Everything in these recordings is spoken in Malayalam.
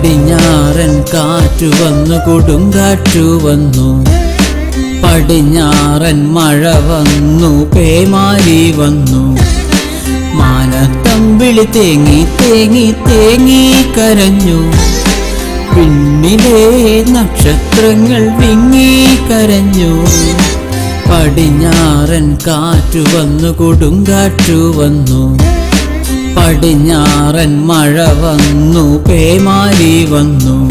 പടിഞ്ഞാറൻ കാറ്റു വന്നു, കൊടുങ്കാറ്റു വന്നു. പടിഞ്ഞാറൻ മഴ വന്നു, പേമാരി വന്നു. മാനത്തമ്പിളി തേങ്ങി തേങ്ങി തേങ്ങി കരഞ്ഞു. പിന്നിലെ നക്ഷത്രങ്ങൾ വിങ്ങി കരഞ്ഞു. പടിഞ്ഞാറൻ കാറ്റു വന്നു, കൊടുങ്കാറ്റു വന്നു. പടിഞ്ഞാറൻ മഴ വന്നു, പേമാരി വന്നു.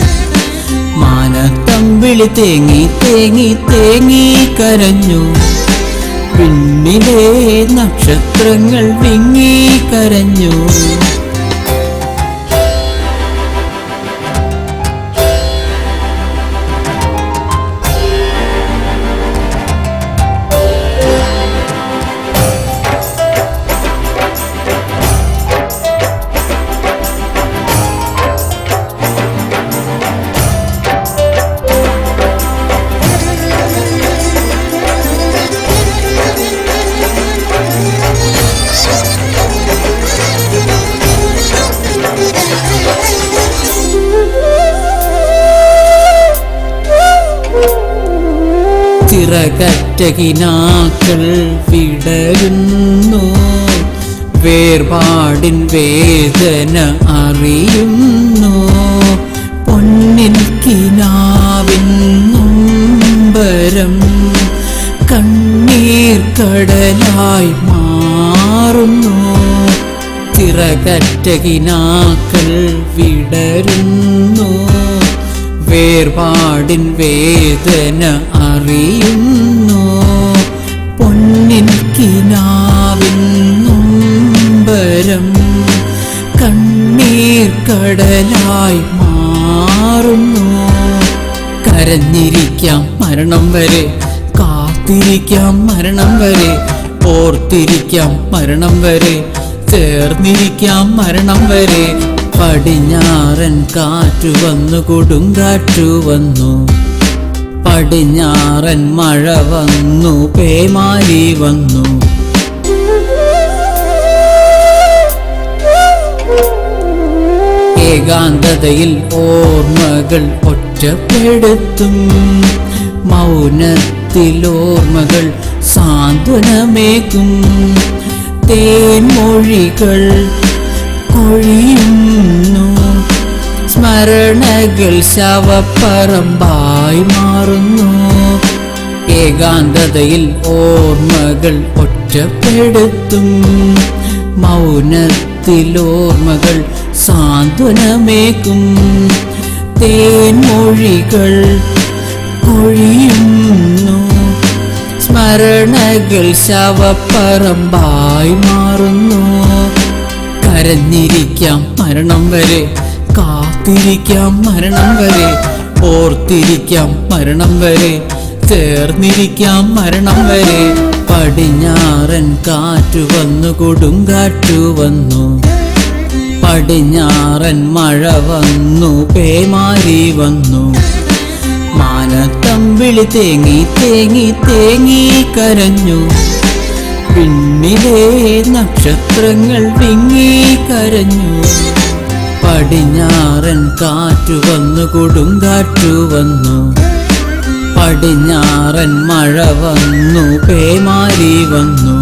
മാനത്തമ്പിളി തേങ്ങി തേങ്ങി തേങ്ങി കരഞ്ഞു. പിന്നിലെ നക്ഷത്രങ്ങൾ വിങ്ങി കരഞ്ഞു. ചിറകറ്റ കിനാക്കൾ വിടരുന്നു. വേർപാടിൻ വേദന അറിയുന്നു. പൊന്നിൻ കിനാവിൻ നൊമ്പരം കണ്ണീർ കടലായി മാറുന്നു. ചിറകറ്റ കിനാക്കൾ വിടരുന്നു. വേർപാടിൻ വേദന അറിയുന്നു. പൊന്നിൻ കിനാവിൻ നൊമ്പരം കണ്ണീർ കടലായി മാറുന്നു. കരഞ്ഞിരിക്കാം മരണം വരെ, കാത്തിരിക്കാം മരണം വരെ, ഓർത്തിരിക്കാം മരണം വരെ, ചേർന്നിരിക്കാം മരണം വരെ. പടിഞ്ഞാറൻ കാറ്റു വന്നു, കൊടുങ്കാറ്റു വന്നു. പടിഞ്ഞാറൻ മഴ വന്നു, പേമാരി വന്നു. ഏകാന്തതയിൽ ഓർമ്മകൾ ഒറ്റപ്പെടുത്തും. മൗനത്തിൽ ഓർമ്മകൾ സാന്ത്വനമേകും. തേൻമൊഴികൾ കൊഴിയുന്നു. സ്മരണകൾ ശവപ്പറമ്പായി മാറുന്നു. ഏകാന്തതയിൽ ഓർമ്മകൾ ഒറ്റപ്പെടുത്തും. മൗനത്തിൽ ഓർമ്മകൾ സാന്ത്വനമേകും. തേൻമൊഴികൾ കൊഴിയുന്നു. സ്മരണകൾ ശവപ്പറമ്പായി മാറുന്നു. കരഞ്ഞിരിക്കാം മരണം വരെ, കാത്തിരിക്കാം മരണം വരെ, ഓർത്തിരിക്കാം മരണം വരെ, ചേർന്നിരിക്കാം മരണം വരെ. പടിഞ്ഞാറൻ കാറ്റു വന്നു, കൊടുങ്കാറ്റു വന്നു. പടിഞ്ഞാറൻ മഴ വന്നു, പേമാരി വന്നു. മാനത്തമ്പിളി തേങ്ങി തേങ്ങി തേങ്ങി കരഞ്ഞു. പിന്നിലെ നക്ഷത്രങ്ങൾ വിങ്ങി കരഞ്ഞു. പടിഞ്ഞാറൻ കാറ്റു വന്നു, കൊടുങ്കാറ്റു വന്നു. പടിഞ്ഞാറൻ മഴ വന്നു, പേമാരി വന്നു.